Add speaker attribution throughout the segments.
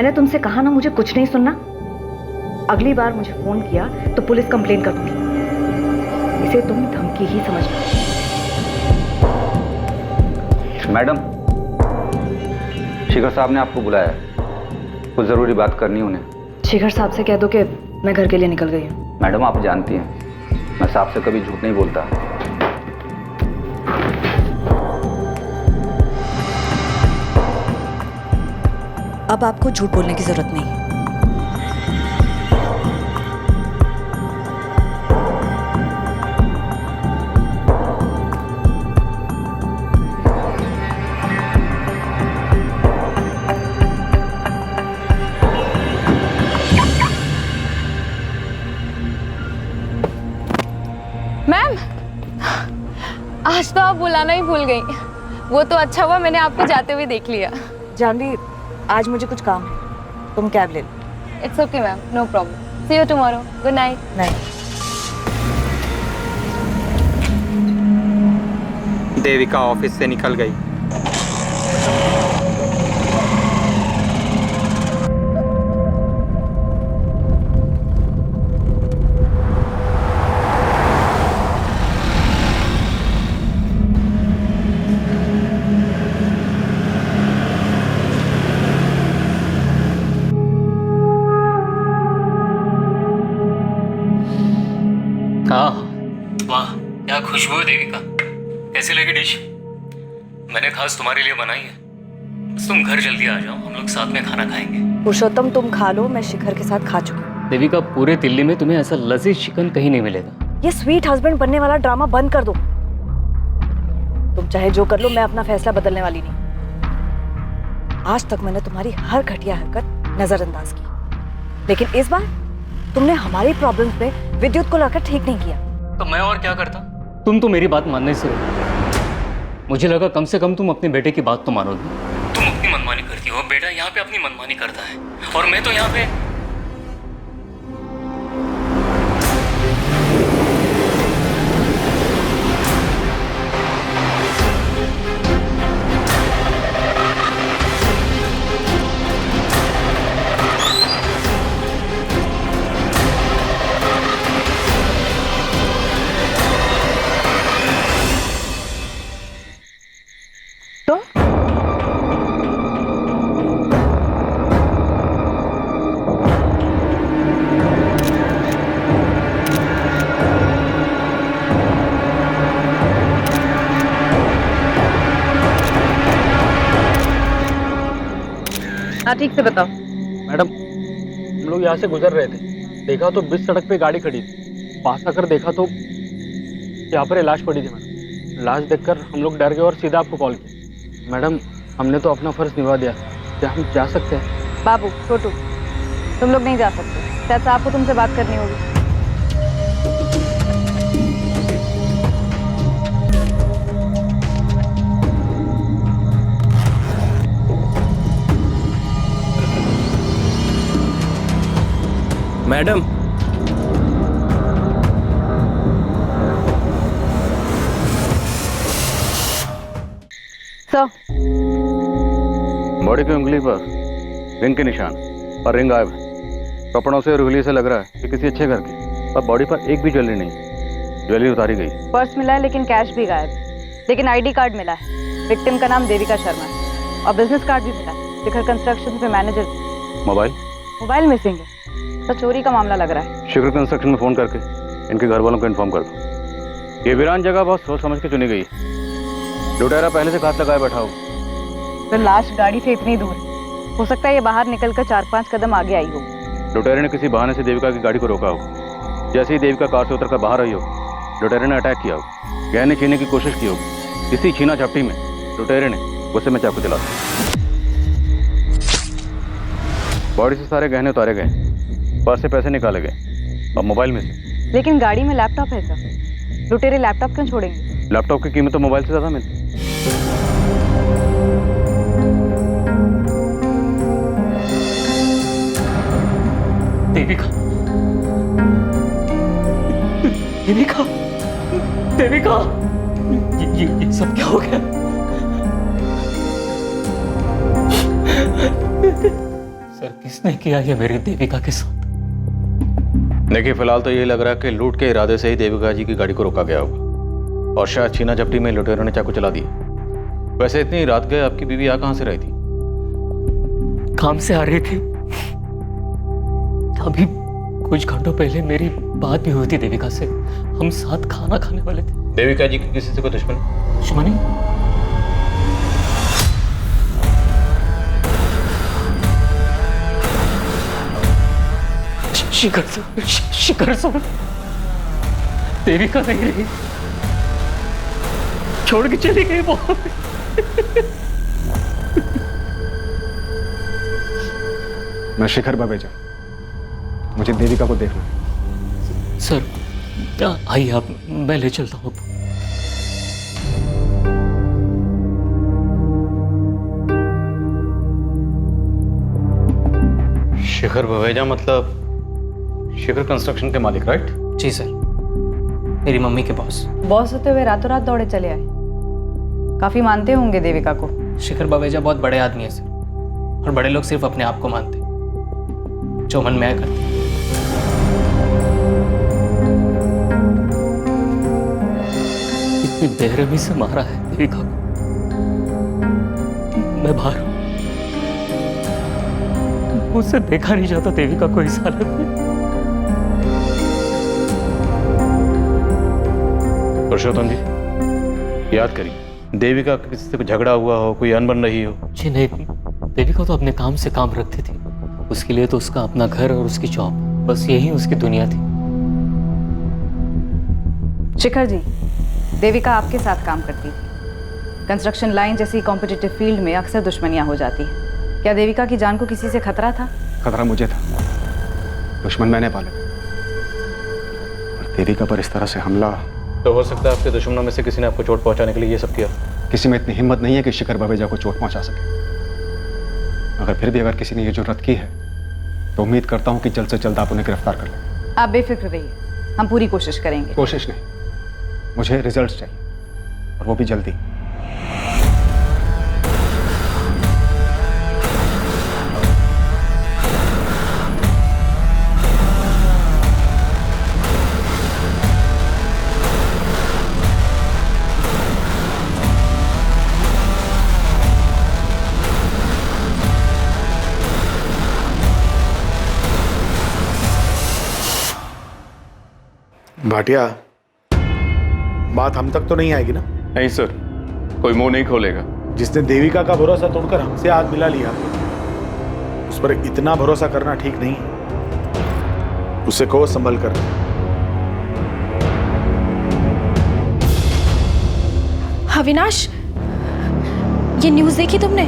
Speaker 1: मैंने तुमसे कहा ना मुझे कुछ नहीं सुनना। अगली बार मुझे फोन किया तो पुलिस कंप्लेन कर दूंगी। इसे तुम धमकी ही समझना।
Speaker 2: मैडम, शिखर साहब ने आपको बुलाया है, कुछ जरूरी बात करनी है उन्हें।
Speaker 1: शिखर साहब से कह दो कि मैं घर के लिए निकल गई हूँ।
Speaker 2: मैडम, आप जानती हैं मैं साहब से कभी झूठ नहीं बोलता।
Speaker 1: अब आपको झूठ बोलने की जरूरत नहीं है।
Speaker 3: मैम, आज तो आप बुलाना ही भूल गई। वो तो अच्छा हुआ मैंने आपको जाते हुए देख लिया।
Speaker 1: जानवी, आज मुझे कुछ काम है, तुम कैब ले लो।
Speaker 3: It's okay ma'am, no problem. See you tomorrow. Good night.
Speaker 1: नहीं,
Speaker 4: देविका ऑफिस से निकल गई।
Speaker 5: वाह, क्या खुशबू है देविका। कैसी लगी डिश? मैंने खास तुम्हारे लिए बनाई है। बस तुम घर जल्दी आ जाओ, हम लोग साथ में खाना खाएंगे।
Speaker 1: पुरुषोत्तम तुम खा लो, मैं शिखर के साथ खा चुकी हूँ।
Speaker 5: देविका, पूरे दिल्ली में तुम्हें ऐसा लजीज चिकन कहीं नहीं मिलेगा।
Speaker 1: ये स्वीट हस्बैंड बनने वाला ड्रामा बंद कर दो। तुम चाहे जो कर लो, मैं अपना फैसला बदलने वाली नहीं। आज तक मैंने तुम्हारी हर घटिया हरकत नजरअंदाज की, लेकिन इस बार तुमने हमारी प्रॉब्लम्स पे विद्युत को लाकर ठीक नहीं किया।
Speaker 5: तो मैं और क्या करता? तुम तो मेरी बात मानने से रोकी। मुझे लगा कम से कम तुम अपने बेटे की बात तो मानोगी। तुम अपनी मनमानी करती हो, बेटा यहाँ पे अपनी मनमानी करता है, और मैं तो यहाँ पे।
Speaker 1: तो हाँ, ठीक से बताओ।
Speaker 6: मैडम, हम लोग यहाँ से गुजर रहे थे, देखा तो बीच सड़क पे गाड़ी खड़ी थी। पास आकर देखा तो यहाँ पर लाश पड़ी थी। मैडम, लाश देखकर हम लोग डर गए और सीधा आपको कॉल किया। मैडम, हमने तो अपना फर्ज निभा दिया, क्या हम जा सकते हैं?
Speaker 3: बाबू, छोटू, तुम लोग नहीं जा सकते। शायद आपको तुमसे बात करनी होगी।
Speaker 4: मैडम,
Speaker 3: सर,
Speaker 2: बॉडी की उंगली पर रिंग के निशान और रिंग गायब है। कपड़ों से और उंगली से लग रहा है कि किसी अच्छे घर की, पर बॉडी पर एक भी ज्वेलरी नहीं। ज्वेलरी उतारी गई।
Speaker 3: पर्स मिला है लेकिन कैश भी गायब है। लेकिन आईडी कार्ड मिला है। विक्टिम का नाम देविका शर्मा है, और बिजनेस कार्ड भी मिला है। शिखर कंस्ट्रक्शन पे मैनेजर।
Speaker 2: मोबाइल
Speaker 3: मिसिंग है। तो चोरी का मामला लग रहा है।
Speaker 2: शिखर कंस्ट्रक्शन में फोन करके इनके घर वालों को इन्फॉर्म कर दो। ये वीरान जगह बहुत सोच समझ के चुनी गई। लुटेरा पहले से घात लगाए बैठा हो।
Speaker 3: तो लाश गाड़ी से इतनी दूर है, हो सकता है ये बाहर निकलकर 4-5 कदम आगे आई हो।
Speaker 2: लुटेरे ने किसी बहाने से देविका की गाड़ी को रोका हो। जैसे ही देविका कार से उतरकर बाहर आई हो, लुटेरे ने अटैक किया हो। गहने छीनने की कोशिश की होगी। इसी छीना झपटी में लुटेरे ने गुस्से में चाकू चला दिया। बॉडी से सारे गहने उतारे गए, पर्स से पैसे निकाले गए और मोबाइल में से।
Speaker 3: लेकिन गाड़ी में लैपटॉप है सर। लुटेरे लैपटॉप क्यों छोड़ेंगे?
Speaker 2: लैपटॉप की कीमत तो मोबाइल से ज्यादा मिलती।
Speaker 5: देविका, देविका, देविका, ये सब क्या हो गया? सर किसने किया ये मेरी देविका के साथ?
Speaker 2: देखिए फिलहाल तो यही लग रहा है कि लूट के इरादे से ही देविका जी की गाड़ी को रोका गया होगा और शायद छीना झपटी में लुटेरों ने चाकू चला दिया। वैसे इतनी रात गए आपकी बीवी यहाँ कहाँ से रही थी?
Speaker 5: काम से आ रही थी। अभी कुछ घंटों पहले मेरी बात भी हुई थी देविका से। हम साथ खाना खाने वाले थे।
Speaker 2: देविका जी की किसी से कोई दुश्मनी?
Speaker 5: शिखर सर देविका नहीं रही, छोड़ के चली गई वो।
Speaker 7: मैं शिखर बवेजा, मुझे देविका को देखना है।
Speaker 5: सर आइए आप, मैं ले चलता हूँ।
Speaker 2: शिखर बवेजा मतलब शिखर कंस्ट्रक्शन के मालिक, राइट?
Speaker 8: जी सर, मेरी मम्मी के बॉस।
Speaker 3: बॉस होते हुए रातों रात दौड़े चले आए। काफी मानते होंगे देविका को।
Speaker 8: शिखर बवेजा बहुत बड़े आदमी है सर, और बड़े लोग सिर्फ अपने आप को मानते, जो मन में आया करते।
Speaker 5: इतनी बेरहमी से मारा है देविका को। मैं बाहर हूं, मुझसे देखा नहीं जाता देविका को इस हालत में।
Speaker 2: पुरुषोत्तम जी याद करिए, देविका का किसी से कोई झगड़ा हुआ हो, कोई अनबन रही हो?
Speaker 5: जी नहीं, देविका तो अपने काम से काम रखती थी। उसके लिए तो उसका अपना घर और उसकी जॉब, बस यही उसकी दुनिया थी।
Speaker 3: शिखर जी, देविका आपके साथ काम करती थी। कंस्ट्रक्शन लाइन जैसी कॉम्पिटिटिव फील्ड में अक्सर दुश्मनियां हो जाती हैं। क्या देविका की जान को किसी से खतरा था?
Speaker 7: खतरा मुझे था, दुश्मन मैंने पाले थे। और देविका पर इस तरह से हमला,
Speaker 2: तो हो सकता है आपके दुश्मनों में से किसी ने आपको चोट पहुंचाने के लिए ये सब किया।
Speaker 7: किसी में इतनी हिम्मत नहीं है कि शिखर बवेजा को चोट पहुंचा सके। अगर फिर भी अगर किसी ने ये जुर्रत की है तो उम्मीद करता हूं कि जल्द से जल्द आप उन्हें गिरफ्तार कर लें।
Speaker 3: आप बेफिक्र रहिए, हम पूरी कोशिश करेंगे।
Speaker 7: कोशिश नहीं, मुझे रिजल्ट्स चाहिए, और वो भी जल्दी।
Speaker 9: भाटिया, बात हम तक तो नहीं आएगी ना?
Speaker 10: नहीं सर, कोई मुंह नहीं खोलेगा।
Speaker 9: जिसने देविका का भरोसा तोड़कर हमसे हाथ मिला लिया, उस पर इतना भरोसा करना ठीक नहीं। उसे को संभल कर।
Speaker 11: अविनाश, ये न्यूज़ देखी तुमने?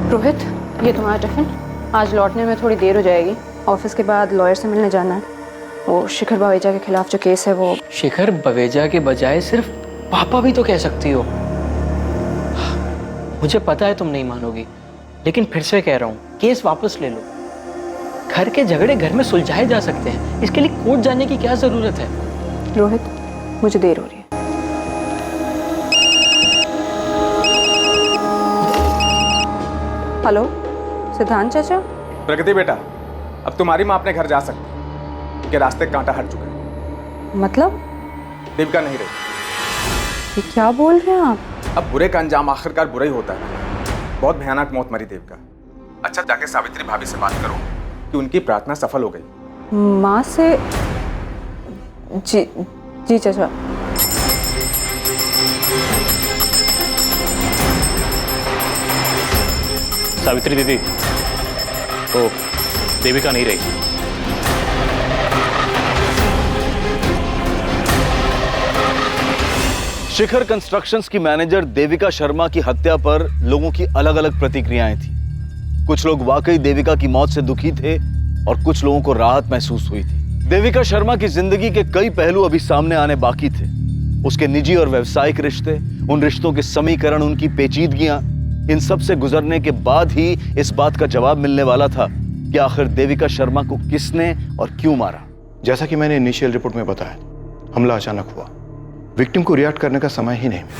Speaker 12: रोहित, ये तुम्हारा टिफिन। आज लौटने में थोड़ी देर हो जाएगी। ऑफिस के बाद लॉयर से मिलने जाना है। वो शिखर बवेजा के खिलाफ जो केस है वो।
Speaker 8: शिखर बवेजा के बजाय सिर्फ पापा भी तो कह सकती हो। मुझे पता है तुम नहीं मानोगी, लेकिन फिर से कह रहा हूँ, केस वापस ले लो। घर के झगड़े घर में सुलझाए जा सकते हैं, इसके लिए कोर्ट जाने की क्या जरूरत है?
Speaker 12: रोहित, मुझे देर हो रही है। हेलो, सिद्धांत चाचा।
Speaker 4: प्रगति बेटा, अब तुम्हारी माँ अपने घर जा सकती है, क्योंकि रास्ते कांटा हट चुका है।
Speaker 12: मतलब?
Speaker 4: देविका नहीं रही।
Speaker 12: ये क्या बोल रहे हैं आप?
Speaker 4: अब बुरे का अंजाम आखिरकार बुरा ही होता है। बहुत भयानक मौत मरी देविका। अच्छा, जाके सावित्री भाभी से बात करो कि उनकी प्रार्थना सफल हो गई।
Speaker 12: माँ से? जी जी चाचा।
Speaker 2: सावित्री दीदी, तो देविका नहीं रही।
Speaker 13: शिखर कंस्ट्रक्शंस की मैनेजर देविका शर्मा की हत्या पर लोगों की अलग अलग प्रतिक्रियाएं थी। कुछ लोग वाकई देविका की मौत से दुखी थे और कुछ लोगों को राहत महसूस हुई थी। देविका शर्मा की जिंदगी के कई पहलू अभी सामने आने बाकी थे। उसके निजी और व्यावसायिक रिश्ते, उन रिश्तों के समीकरण, उनकी पेचीदगियां, इन सब से गुजरने के बाद ही इस बात का जवाब मिलने वाला था कि आखिर देविका शर्मा को किसने और क्यों मारा।
Speaker 7: जैसा कि मैंने इनिशियल रिपोर्ट में बताया, हमला अचानक हुआ
Speaker 14: विक्टिम को रिएक्ट करने का समय ही नहीं मिला।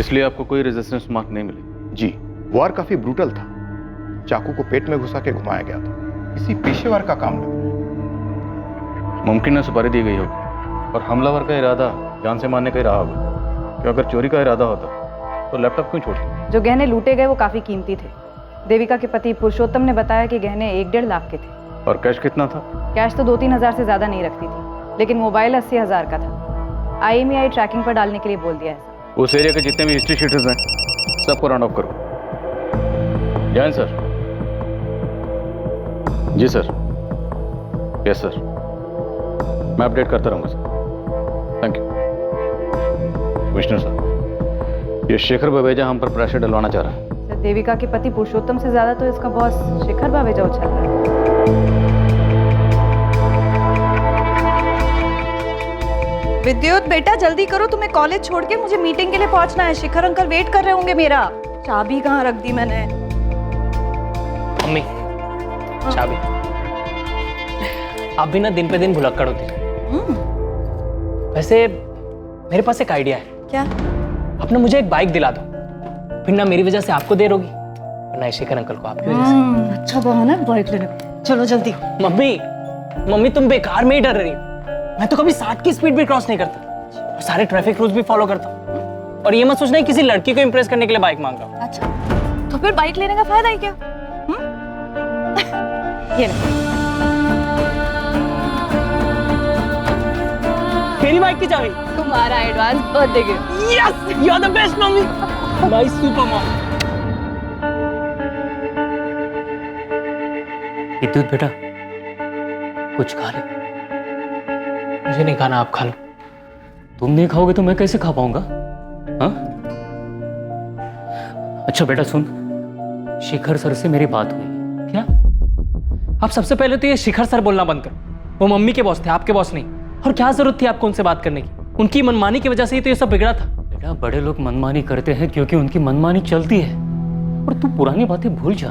Speaker 2: इसलिए आपको कोई रेजिस्टेंस मार्क नहीं मिली?
Speaker 14: जी, वार काफी ब्रूटल था। चाकू को पेट में घुसा के घुमाया गया था। किसी पेशेवर का काम लग रहा है।
Speaker 2: मुमकिन है सुपारी दी गई होगी और हमलावर का इरादा जान से मारने का ही रहा होगा। कि अगर चोरी का इरादा होता तो लैपटॉप क्यों छोड़ती?
Speaker 3: जो गहने लूटे गए वो काफी कीमती थे। देविका के पति पुरुषोत्तम ने बताया कि गहने 1-1.5 लाख के थे।
Speaker 2: और कैश कितना था?
Speaker 3: कैश तो 2-3 हजार से ज्यादा नहीं रखती थी, लेकिन मोबाइल 80 हजार का था। IMEI ट्रैकिंग पर डालने के लिए बोल दिया है।
Speaker 2: उस एरिया के जितने भी हिस्ट्री शीटर्स हैं सबको राउंड ऑफ करो। जैन सर। जी सर। यस सर, मैं अपडेट करता रहूंगा सर। Thank you. कमिश्नर साहब, ये शेखर बवेजा हम पर प्रेशर डलवाना चाह रहा है।
Speaker 3: सर, देविका के पति पुरुषोत्तम से ज्यादा तो इसका बॉस शेखर बवेजा उछल रहा है।
Speaker 1: विद्युत बेटा जल्दी करो, तुम्हें कॉलेज छोड़ के मुझे मीटिंग के लिए पहुंचना है। शिखर अंकल वेट कर रहे होंगे मेरा। चाबी कहाँ रख दी मैंने?
Speaker 8: मम्मी, चाबी। आप भी ना दिन पे दिन भुलक्कड़ होती है। वैसे मेरे पास एक आइडिया है।
Speaker 1: क्या?
Speaker 8: आप ना मुझे एक बाइक दिला दो, फिर ना मेरी वजह से आपको देर होगी और ना शेखर अंकल को आपकी वजह से।
Speaker 1: अच्छा बहाना है बाइक लेने का। चलो जल्दी।
Speaker 8: मम्मी तुम बेकार में ही डर रही हो। मैं तो कभी 60 की स्पीड भी क्रॉस नहीं करता और सारे ट्रैफिक रूल्स भी फॉलो करता हूँ। और ये मत सोचना कि किसी लड़की को इंप्रेस करने के लिए बाइक मांग रहा हूँ।
Speaker 1: अच्छा, तो फिर बाइक लेने का फायदा ही क्या? ये
Speaker 8: मेरी बाइक की चाबी।
Speaker 1: तुम्हारा advance birthday gift.
Speaker 8: Yes, you are the best mummy, my super mom.
Speaker 5: Vidyut बेटा, कुछ खा ले।
Speaker 8: मुझे नहीं खाना, आप खा लो।
Speaker 5: तुम नहीं खाओगे तो मैं कैसे खा पाऊंगा? हाँ? अच्छा बेटा सुन, शिखर सर से मेरी बात हुई।
Speaker 8: क्या? आप सबसे पहले तो ये शिखर सर बोलना बंद करो। वो मम्मी के बॉस थे, आपके बॉस नहीं। और क्या जरूरत थी आपको उनसे बात करने की? उनकी मनमानी की वजह से ही तो ये सब बिगड़ा था।
Speaker 5: बेटा, बड़े लोग मनमानी करते हैं क्योंकि उनकी मनमानी चलती है। और तू पुरानी बातें भूल जा।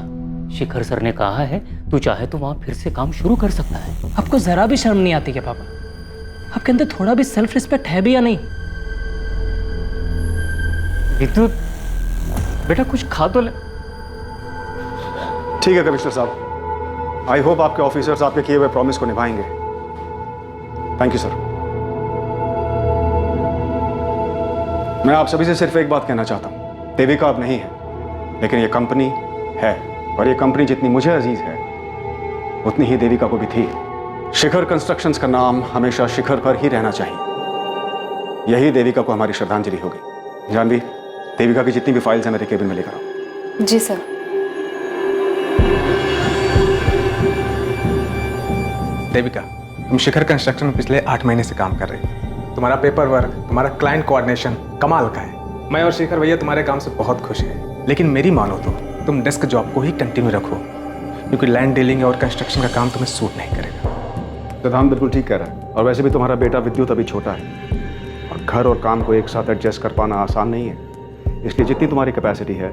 Speaker 5: शिखर सर ने कहा है तू चाहे तो वहां फिर से काम शुरू कर सकता है।
Speaker 8: आपको जरा भी शर्म नहीं आती क्या पापा? आपके अंदर थोड़ा भी सेल्फ रिस्पेक्ट है भी या नहीं?
Speaker 5: विद्युत बेटा, कुछ खा तो ले।
Speaker 7: ठीक है कमिश्नर साहब, आई होप आपके ऑफिसर्स आपके किए हुए प्रॉमिस को निभाएंगे। Thank you sir. मैं आप सभी से सिर्फ एक बात कहना चाहता हूं। देविका अब नहीं है, लेकिन ये कंपनी है, और ये कंपनी जितनी मुझे अजीज है उतनी ही देविका को भी थी। शिखर कंस्ट्रक्शंस का नाम हमेशा शिखर पर ही रहना चाहिए। यही देविका को हमारी श्रद्धांजलि होगी। जानवी, देविका की जितनी भी फाइल्स हैं मेरे केबिन में लेकर आओ।
Speaker 12: जी सर।
Speaker 4: देविका, तुम शिखर कंस्ट्रक्शन में पिछले 8 महीने से काम कर रही हो। तुम्हारा पेपर वर्क, तुम्हारा क्लाइंट कोऑर्डिनेशन कमाल का है। मैं और शेखर भैया तुम्हारे काम से बहुत खुश हैं। लेकिन मेरी मानो तो तुम डेस्क जॉब को ही कंटिन्यू रखो, क्योंकि लैंड डीलिंग और कंस्ट्रक्शन का काम तुम्हें सूट नहीं करेगा।
Speaker 7: सिद्धांत बिल्कुल ठीक कह रहा है। और वैसे भी तुम्हारा बेटा विद्युत अभी छोटा है, और घर और काम को एक साथ एडजस्ट कर पाना आसान नहीं है। इसलिए जितनी तुम्हारी कैपेसिटी है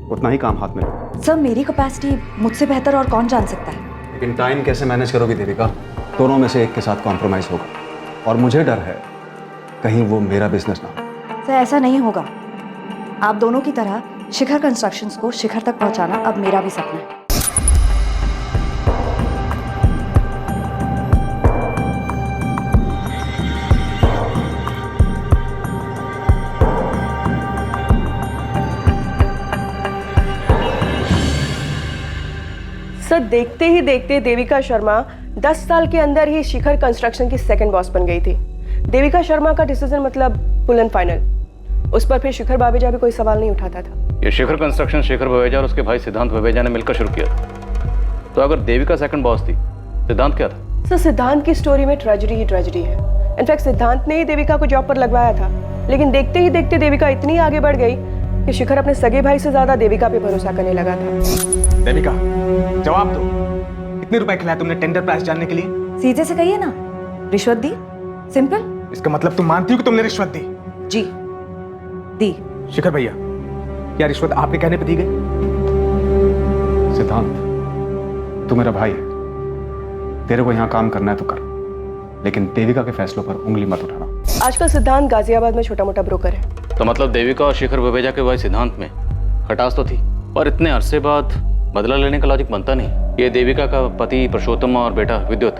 Speaker 7: उतना ही काम हाथ में लो।
Speaker 1: सर, मेरी कैपेसिटी मुझसे बेहतर और कौन जान सकता है?
Speaker 7: लेकिन टाइम कैसे मैनेज करोगी देविका? दोनों में से एक के साथ कॉम्प्रोमाइज होगा, और मुझे डर है कहीं वो मेरा बिजनेस ना हो।
Speaker 1: सर, ऐसा नहीं होगा। आप दोनों की तरह शिखर कंस्ट्रक्शंस को शिखर तक पहुंचाना अब मेरा भी सपना है।
Speaker 15: सर, देखते ही देखते देविका शर्मा 10 साल के अंदर ही शिखर कंस्ट्रक्शन की सेकंड बॉस बन गई थी। देविका शर्मा का डिसीजन मतलब फुल एंड फाइनल। उस पर फिर शिखर बावेजा भी कोई सवाल नहीं उठाता था।
Speaker 2: ये शिखर कंस्ट्रक्शन शेखर बवेजा और उसके भाई सिद्धांत बवेजा ने मिलकर शुरू किया था। तो अगर देविका सेकंड बॉस थी, सिद्धांत क्या था?
Speaker 15: सर, सिद्धांत की स्टोरी में ट्रेजेडी ही ट्रेजेडी है। इनफैक्ट सिद्धांत ने ही देविका को जॉब पर लगवाया था, लेकिन देखते ही देखते देविका इतनी आगे बढ़ गई कि शिखर अपने सगे भाई से ज्यादा देविका पे भरोसा करने लगा था।
Speaker 4: देविका, जवाब दो। कितने रुपए खिलाए तुमने टेंडर प्राइस जानने के लिए?
Speaker 1: सीधे से कहिए ना, रिश्वत दी। सिंपल।
Speaker 4: इसका मतलब तुम मानती हो कि तुमने रिश्वत दी?
Speaker 1: जी, दी।
Speaker 4: शिखर भैया, क्या रिश्वत आपके कहने पे दी गई?
Speaker 7: सिद्धांत, तू मेरा भाई है, तेरे को यहाँ काम करना है तो कर, लेकिन देविका के फैसलों पर उंगली मत उठाना।
Speaker 15: आजकल सिद्धांत गाजियाबाद में छोटा मोटा ब्रोकर है।
Speaker 2: तो मतलब देविका और शिखर ववेजा के भाई सिद्धांत में खटास तो थी, पर इतने अरसे बाद बदला लेने का लॉजिक बनता नहीं। ये देविका का पति पुरुषोत्तम और बेटा विद्युत,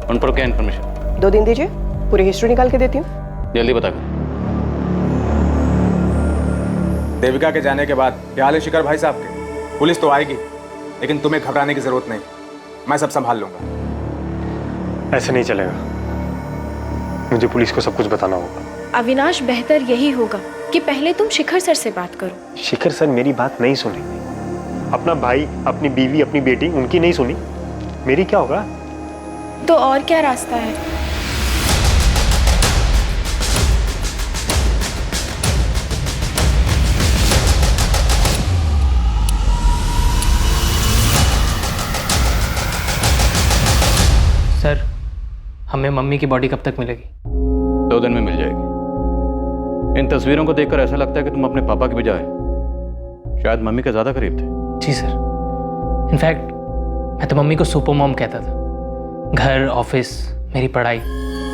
Speaker 2: उन पर क्या इन्फॉर्मेशन?
Speaker 15: 2 दिन दीजिए, पूरी हिस्ट्री निकाल के देती हूँ।
Speaker 2: जल्दी बता कर।
Speaker 4: देविका के जाने के बाद क्या हाल है शिखर भाई साहब के? पुलिस तो आएगी, लेकिन तुम्हें घबराने की जरूरत नहीं, मैं सब संभाल लूंगा।
Speaker 16: ऐसे नहीं चलेगा, मुझे पुलिस को सब कुछ बताना होगा।
Speaker 11: अविनाश, बेहतर यही होगा कि पहले तुम शिखर सर से बात करो।
Speaker 16: शिखर सर मेरी बात नहीं सुनेंगे। अपना भाई, अपनी बीवी, अपनी बेटी, उनकी नहीं सुनी, मेरी क्या होगा?
Speaker 11: तो और क्या रास्ता है?
Speaker 8: सर, हमें मम्मी की बॉडी कब तक मिलेगी?
Speaker 2: 2 दिन में मिल जाएगी। इन तस्वीरों को देखकर ऐसा लगता है कि तुम अपने पापा के बजाय शायद मम्मी के ज्यादा करीब थे।
Speaker 8: जी सर, इनफैक्ट मैं तो मम्मी को सुपर मॉम कहता था। घर, ऑफिस, मेरी पढ़ाई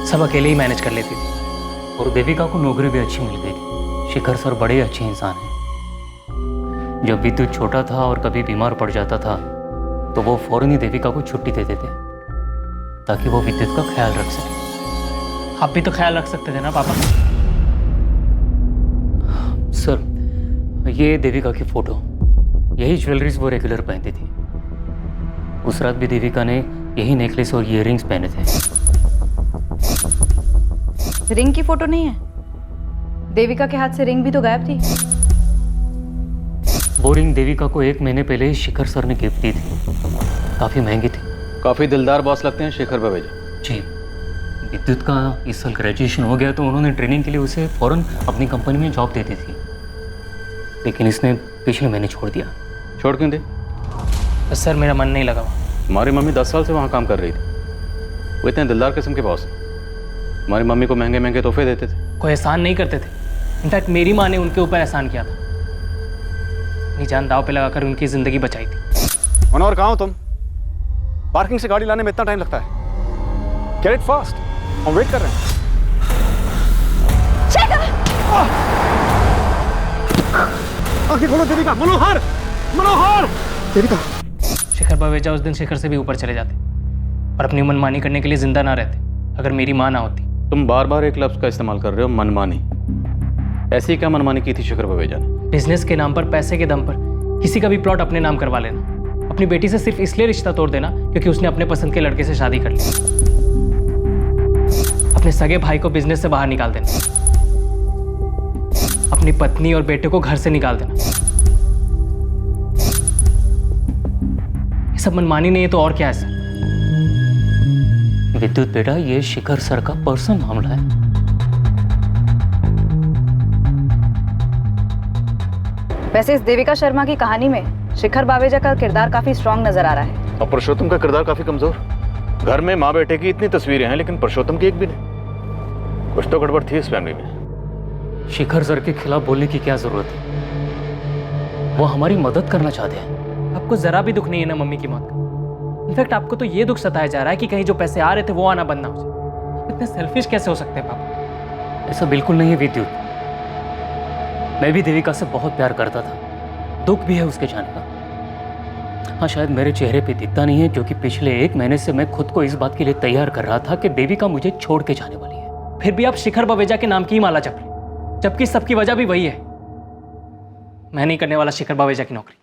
Speaker 8: सब अकेले ही मैनेज कर लेती थी।
Speaker 5: और देविका को नौकरी भी अच्छी मिल गई थी। शिखर सर बड़े अच्छे इंसान हैं। जब विद्युत छोटा था और कभी बीमार पड़ जाता था तो वो फौरन ही देविका को छुट्टी दे देते ताकि वो विद्युत का ख्याल रख सके।
Speaker 8: आप भी तो ख्याल रख सकते थे ना पापा।
Speaker 5: सर, ये देविका की फोटो, यही ज्वेलरीज वो रेगुलर पहनती थी। उस रात भी देविका ने यही नेकलेस और ईयररिंग्स पहने थे।
Speaker 3: रिंग की फोटो नहीं है? देविका के हाथ से रिंग भी तो गायब थी।
Speaker 5: वो रिंग देविका को 1 महीने पहले ही शिखर सर ने गिफ्ट दी थी। काफी महंगी थी।
Speaker 2: काफी दिलदार बॉस लगते हैं शिखर ववेजा
Speaker 5: जी। विद्युत का इस साल ग्रेजुएशन हो गया तो उन्होंने ट्रेनिंग के लिए उसे फौरन अपनी कंपनी में जॉब दे दी थी, लेकिन इसने पिछले महीने छोड़ दिया।
Speaker 2: छोड़ क्यों दे?
Speaker 8: बस सर, मेरा मन नहीं लगा वहाँ।
Speaker 2: हमारी मम्मी 10 साल से वहाँ काम कर रही थी। वो इतने दिलदार किस्म के बॉस हैं। हमारी मम्मी को महंगे महंगे तोहफे देते थे।
Speaker 8: कोई एहसान नहीं करते थे। इनफैक्ट मेरी माँ ने उनके ऊपर एहसान किया था। अपनी जान दाव पे लगाकर उनकी जिंदगी बचाई थी।
Speaker 7: मनोहर, कहाँ हो तुम? पार्किंग से गाड़ी लाने में इतना टाइम लगता है? गेट इट फास्ट, हम वेट कर रहे हैं। आंखें खोलो देविका। मनोहर, मनोहर! देविका!
Speaker 8: शिखर ववेजा उस दिन शिखर से भी ऊपर चले जाते और अपनी मनमानी करने के लिए जिंदा ना रहते अगर मेरी माँ ना होती।
Speaker 2: तुम बार बार एक लफ्ज का इस्तेमाल कर रहे हो, मनमानी। ऐसी क्या मनमानी की थी शिखर ववेजा ने?
Speaker 8: बिजनेस के नाम पर, पैसे के दम पर किसी का भी प्लॉट अपने नाम करवा लेना। अपनी बेटी से सिर्फ इसलिए रिश्ता तोड़ देना क्योंकि उसने अपने पसंद के लड़के से शादी कर ली। अपने सगे भाई को बिजनेस से बाहर निकाल देना। अपनी पत्नी और बेटे को घर से निकाल देना। ये सब मनमानी नहीं है तो और क्या है सर?
Speaker 5: विद्युत बेटा, ये शिखर सर का पर्सनल मामला है।
Speaker 3: वैसे इस देविका शर्मा की कहानी में शिखर बावेजा का किरदार काफी स्ट्रांग नजर आ रहा है।
Speaker 2: और पुरुषोत्तम का किरदार काफी कमजोर। घर में माँ बेटे की इतनी तस्वीरें हैं लेकिन पुरुषोत्तम की एक भी नहीं। कुछ तो गड़बड़ थी इस फैमिली में।
Speaker 5: शिखर सर के खिलाफ बोलने की क्या जरूरत है? वो हमारी मदद करना चाहते हैं।
Speaker 8: आपको जरा भी दुख नहीं है ना मम्मी की मौत का? इनफैक्ट आपको तो ये दुख सताया जा रहा है कि कहीं जो पैसे आ रहे थे वो आना बंद ना हो जाए। इतने सेल्फिश कैसे हो सकते हैं पापा?
Speaker 5: ऐसा बिल्कुल नहीं है विद्युत। मैं भी देविका से बहुत प्यार करता था। दुख भी है उसके जाने का। हाँ, शायद मेरे चेहरे पे दिखता नहीं है क्योंकि पिछले 1 महीने से मैं खुद को इस बात के लिए तैयार कर रहा था कि देविका मुझे छोड़ के जाने वाली है।
Speaker 8: फिर भी आप शिखर ववेजा के नाम की ही माला जप रहे, जबकि सबकी वजह भी वही है। मैं नहीं करने वाला शिखर ववेजा की नौकरी।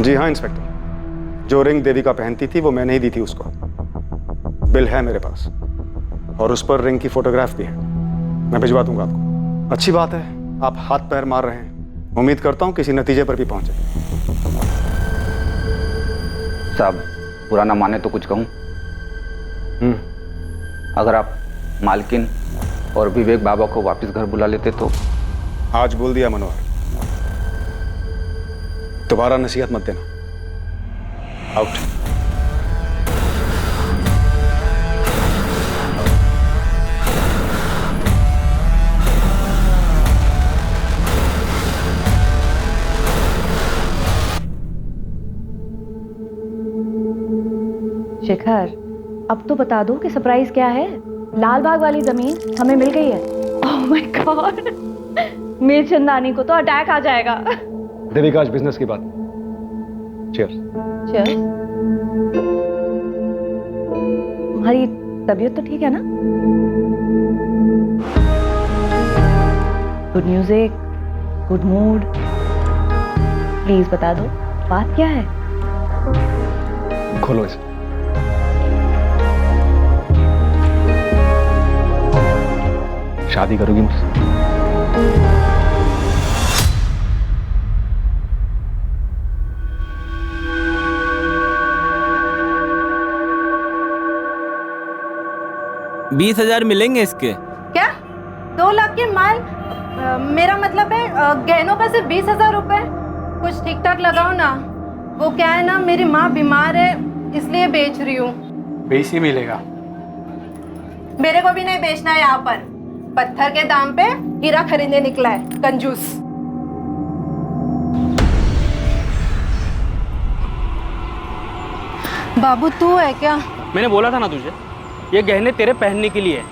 Speaker 7: जी हाँ इंस्पेक्टर, जो रिंग देविका पहनती थी वो मैंने ही दी थी उसको। बिल है मेरे पास और उस पर रिंग की फोटोग्राफ भी है। मैं भिजवा दूंगा आपको। अच्छी बात है, आप हाथ पैर मार रहे हैं। उम्मीद करता हूं किसी नतीजे पर भी पहुंचे।
Speaker 17: साहब, बुरा ना माने तो कुछ कहूं? अगर आप मालकिन और विवेक बाबा को वापस घर बुला लेते तो।
Speaker 7: आज बोल दिया मनोहर, दोबारा नसीहत मत देना। आउट।
Speaker 1: शिखर, अब तो बता दो कि सरप्राइज क्या है। लाल बाग वाली जमीन हमें मिल गई है। Oh my God, Mir Chandani को तो अटैक आ जाएगा।
Speaker 7: देविका, आज बिजनेस की बात। चीयर्स।
Speaker 1: चीयर्स। तुम्हारी तबीयत तो ठीक है ना? Good music, good mood. Please बता दो बात क्या है।
Speaker 7: खोलो इसे। शादी करोगी मुझसे?
Speaker 8: बीस 20,000 मिलेंगे इसके।
Speaker 12: क्या 2 लाख के माल? मेरा मतलब है गहनों का सिर्फ 20,000 रुपए। कुछ ठीक ठाक लगाओ ना। वो क्या है ना, मेरी माँ बीमार है इसलिए बेच रही हूँ।
Speaker 4: बेसी मिलेगा।
Speaker 12: मेरे को भी नहीं बेचना है। यहाँ पर पत्थर के दाम पे हीरा खरीदने निकला है कंजूस। बाबू तू है क्या?
Speaker 6: मैंने बोला था ना तुझे, ये गहने तेरे पहनने के लिए है,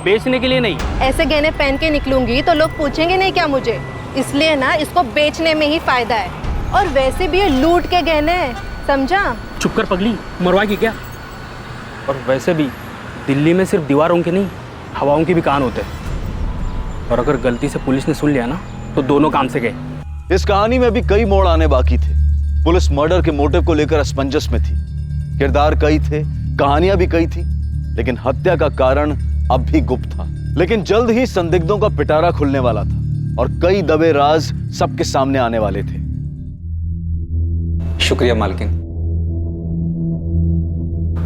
Speaker 6: बेचने के लिए नहीं।
Speaker 12: ऐसे गहने पहन के निकलूंगी तो लोग पूछेंगे नहीं क्या मुझे? इसलिए ना इसको बेचने में ही फायदा है। और वैसे भी ये लूट के गहने हैं, समझा?
Speaker 6: चुप कर पगली, मरवाएगी क्या? और वैसे भी दिल्ली में सिर्फ दीवारों के नहीं, हवाओं के भी कान होते हैं। और अगर गलती से पुलिस ने सुन लिया ना तो दोनों काम से गए।
Speaker 13: इस कहानी में भी कई मोड़ आने बाकी थे। पुलिस मर्डर के मोटिव को लेकर असमंजस में थी। किरदार कई थे, कहानियां भी कई थी, लेकिन हत्या का कारण अब भी गुप्त था। लेकिन जल्द ही संदिग्धों का पिटारा खुलने वाला था और कई दबे राज सबके सामने आने वाले थे।
Speaker 17: शुक्रिया मालकिन।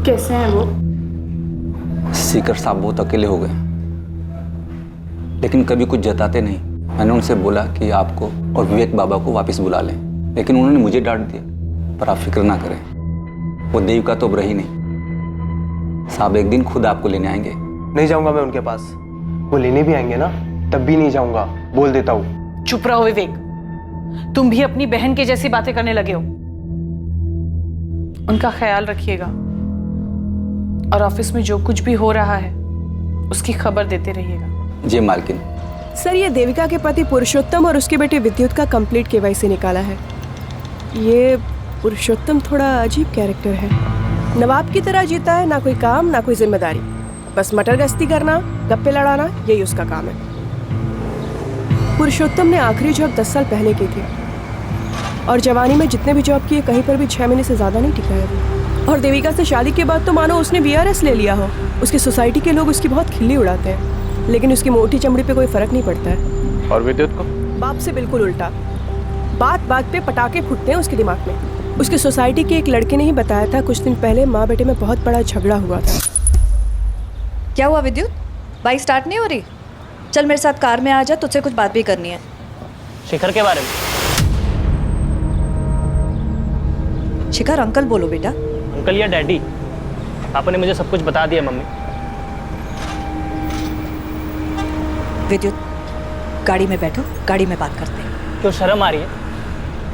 Speaker 12: कैसे हैं वो?
Speaker 17: सीकर साहब बहुत अकेले हो गए, लेकिन कभी कुछ जताते नहीं। मैंने उनसे बोला कि आपको और विवेक बाबा को वापस बुला लें, लेकिन उन्होंने मुझे डांट दिया। पर आप फिक्र ना करें, वो देविका तो अब रही नहीं। साहब एक दिन खुद आपको लेने आएंगे।
Speaker 8: नहीं जाऊंगा मैं उनके पास। वो लेने भी आएंगे ना, तब भी नहीं जाऊंगा, बोल देता हूँ।
Speaker 3: चुप रहो विवेक, तुम भी अपनी बहन के जैसी बातें करने लगे हो। उनका ख्याल रखिएगा और ऑफिस में जो कुछ भी हो रहा है उसकी खबर देते रहिएगा।
Speaker 17: जी मालकिन।
Speaker 15: सर, ये देविका के पति पुरुषोत्तम और उसके बेटे विद्युत का कंप्लीट केवाईसी निकाला है। ये पुरुषोत्तम थोड़ा अजीब कैरेक्टर है। नवाब की तरह जीता है, ना कोई काम ना कोई जिम्मेदारी, बस मटर गश्ती करना, गप्पे लड़ाना, यही उसका काम है। पुरुषोत्तम ने आखिरी जॉब 10 साल पहले की थी और जवानी में जितने भी जॉब किए कहीं पर भी 6 महीने से ज़्यादा नहीं टिका है वो। और देविका से शादी के बाद तो मानो उसने VRS ले लिया हो। उसकी सोसाइटी के लोग उसकी बहुत खिल्ली उड़ाते हैं, लेकिन उसकी मोटी चमड़ी पे कोई फर्क नहीं पड़ता है।
Speaker 2: और विद्युत को?
Speaker 15: बाप से बिल्कुल उल्टा। बात बात पे पटाखे फूटते हैं उसके दिमाग में। उसके सोसाइटी के एक लड़के ने ही बताया था कुछ दिन पहले माँ बेटे में बहुत बड़ा झगड़ा हुआ था।
Speaker 1: क्या हुआ विद्युत? बाइक स्टार्ट नहीं हो रही? चल मेरे साथ कार में आ जा, तुझसे कुछ बात भी करनी है।
Speaker 8: शिखर के बारे में?
Speaker 1: शिखर अंकल बोलो बेटा।
Speaker 8: अंकल या डैडी? पापा ने मुझे सब कुछ बता दिया मम्मी।
Speaker 1: विद्युत, गाड़ी में बैठो, गाड़ी में बात करते हैं।
Speaker 8: क्यों शर्म आ रही है?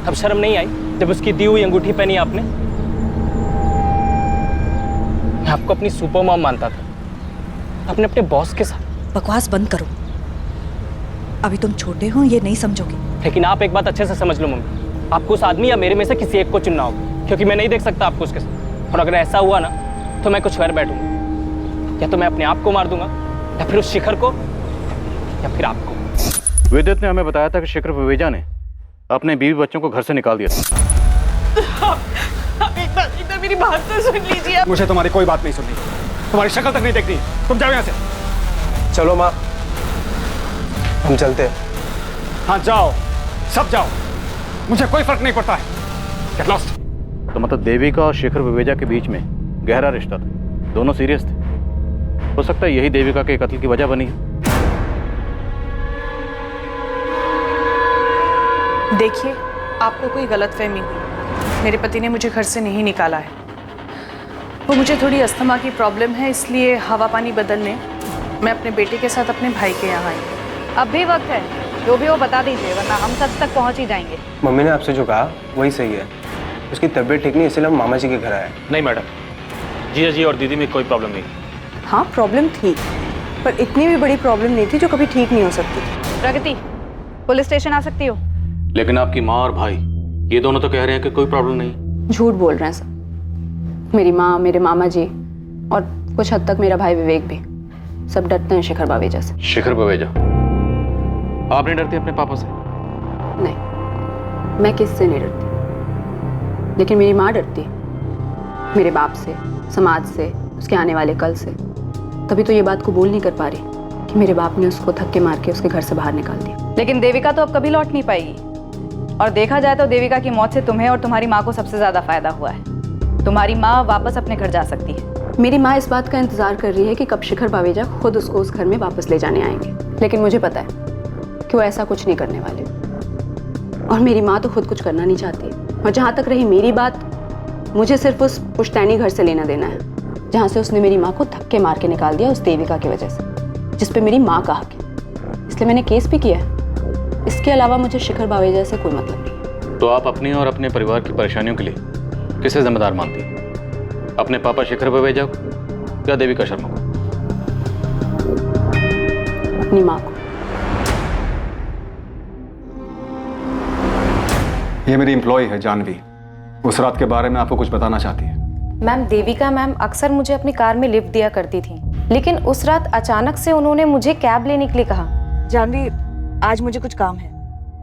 Speaker 8: अब शर्म नहीं आई जब उसकी दी हुई अंगूठी पहनी आपने? मैं आपको अपनी सुपर मॉम मानता था, आपने अपने बॉस के साथ।
Speaker 1: बकवास बंद करो, अभी तुम छोटे हो, ये नहीं समझोगे।
Speaker 8: लेकिन आप एक बात अच्छे से समझ लो मम्मी, आपको उस आदमी या मेरे में से किसी एक को चुनना होगा, क्योंकि मैं नहीं देख सकता आपको उसके साथ। और अगर ऐसा हुआ ना तो मैं कुछ कर बैठूंगा। या तो मैं अपने आप को मार दूंगा, या फिर उस शिखर को, या फिर आपको।
Speaker 2: विद्युत ने हमें बताया था कि शिखर विवेजा ने अपने बीवी बच्चों को घर से निकाल दिया था।
Speaker 3: एक बार मेरी बात तो सुन लीजिए।
Speaker 7: मुझे तुम्हारी कोई बात नहीं सुननी, तुम्हारी शक्ल तक नहीं देखनी। तुम जाओ यहाँ से।
Speaker 8: चलो माँ, हम चलते हैं।
Speaker 7: हाँ जाओ, सब जाओ, मुझे कोई फर्क नहीं पड़ता है। Get lost।
Speaker 2: तो मतलब देविका और शिखर विवेजा के बीच में गहरा रिश्ता था, दोनों सीरियस थे। हो सकता है यही देविका के कत्ल की वजह बनी है।
Speaker 3: देखिए, आपको कोई गलतफहमी हुई। मेरे पति ने मुझे घर से नहीं निकाला है। वो मुझे थोड़ी अस्थमा की प्रॉब्लम है, इसलिए हवा पानी बदलने मैं अपने बेटे के साथ अपने भाई के यहाँ आई।
Speaker 1: अब भी वक्त है, जो भी वो बता दीजिए, वरना हम सच तक पहुँच ही जाएंगे।
Speaker 8: मम्मी ने आपसे जो कहा वही सही है। उसकी तबीयत ठीक नहीं, इसलिए हम मामा जी के घर आए।
Speaker 6: नहीं मैडम, जीजा जी और दीदी में कोई प्रॉब्लम नहीं।
Speaker 15: हाँ प्रॉब्लम थी, पर इतनी भी बड़ी प्रॉब्लम नहीं थी जो कभी ठीक नहीं हो सकती।
Speaker 1: प्रगति, पुलिस स्टेशन आ सकती हो?
Speaker 2: लेकिन आपकी माँ और भाई ये दोनों तो कह रहे हैं कि कोई प्रॉब्लम नहीं।
Speaker 18: झूठ बोल रहे हैं सब। मेरी माँ, मेरे मामा जी और कुछ हद तक मेरा भाई विवेक भी, सब डरते हैं शिखर बावेजा से।
Speaker 2: शिखर बावेजा? आप नहीं डरती अपने पापा से?
Speaker 18: नहीं, मैं किससे नहीं डरती, लेकिन मेरी माँ डरती है मेरे बाप से, समाज से, उसके आने वाले कल से। तभी तो ये बात को बोल नहीं कर पा रही कि मेरे बाप ने उसको धक्के मार के उसके घर से बाहर निकाल दिया।
Speaker 1: लेकिन देविका तो अब कभी लौट नहीं पाएगी, और देखा जाए तो देविका की मौत से तुम्हें और तुम्हारी माँ को सबसे ज्यादा फायदा हुआ है। तुम्हारी माँ वापस अपने घर जा सकती है।
Speaker 18: मेरी माँ इस बात का इंतजार कर रही है कि कब शिखर बावेजा खुद उसको उस घर में वापस ले जाने आएंगे, लेकिन मुझे पता है कि वो ऐसा कुछ नहीं करने वाले। और मेरी माँ तो खुद कुछ करना नहीं चाहती। और जहाँ तक रही मेरी बात, मुझे सिर्फ उस पुश्तैनी घर से लेना देना है जहाँ से उसने मेरी माँ को धक्के मार के निकाल दिया उस देविका की वजह से, जिस पे मेरी माँ का हक है। इसलिए मैंने केस भी किया है। इसके अलावा मुझे शिखर बावेजा से कोई मतलब नहीं।
Speaker 2: तो आप अपनी और अपने परिवार की परेशानियों के लिए किसे जिम्मेदार मानती हैं? अपने पापा शिखर बावेजा को या देविका शर्मा को?
Speaker 18: अपनी माँ को।
Speaker 7: ये मेरी एम्प्लॉय है जानवी, उस रात के बारे में आपको कुछ बताना चाहती है।
Speaker 19: मैम, देविका मैम अक्सर मुझे अपनी कार में लिफ्ट दिया करती थी, लेकिन उस रात अचानक से उन्होंने मुझे कैब लेने के लिए कहा।
Speaker 1: जानवी, आज मुझे कुछ काम है,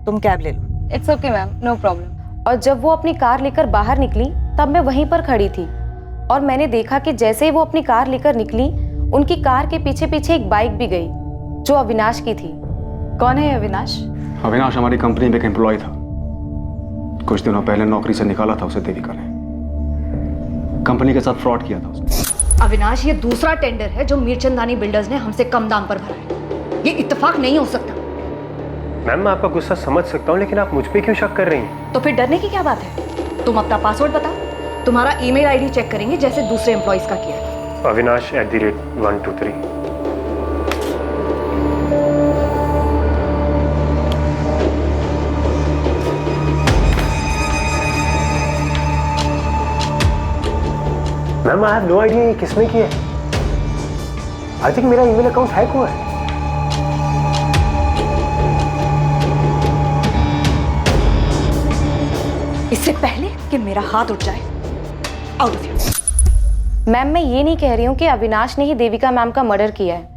Speaker 1: तुम कैब ले लो।
Speaker 19: It's okay ma'am, no problem. और जब वो अपनी कार लेकर बाहर निकली तब मैं वहीं पर खड़ी थी, और मैंने देखा कि जैसे ही वो अपनी कार लेकर निकली, उनकी कार के पीछे पीछे एक बाइक भी गई जो अविनाश की थी।
Speaker 1: कौन है अविनाश?
Speaker 7: अविनाश हमारी कंपनी में एक एम्प्लॉय था। कुछ दिनों पहले नौकरी से निकाला था उसे देविका ने। कंपनी के साथ फ्रॉड किया था उसने।
Speaker 1: अविनाश, ये दूसरा टेंडर है जो मीरचंदानी बिल्डर्स ने हमसे कम दाम पर भरा है। ये इत्तेफाक नहीं हो सकता।
Speaker 16: मैम, मैं आपका गुस्सा समझ सकता हूँ, लेकिन आप मुझ पे क्यों शक कर रही हैं?
Speaker 1: तो फिर डरने की क्या बात है? तुम अपना पासवर्ड बताओ, तुम्हारा ईमेल आईडी चेक करेंगे जैसे दूसरे एम्प्लॉइज का किया है।
Speaker 16: Avinash@123। Ma'am, I have no idea ये किसने किया है। आई थिंक मेरा ईमेल अकाउंट हैक हुआ है।
Speaker 1: इससे पहले कि मेरा हाथ उठ जाए, आउट ऑफ हियर।
Speaker 19: मैम, मैं ये नहीं कह रही हूँ कि अविनाश ने ही देविका मैम का मर्डर किया है,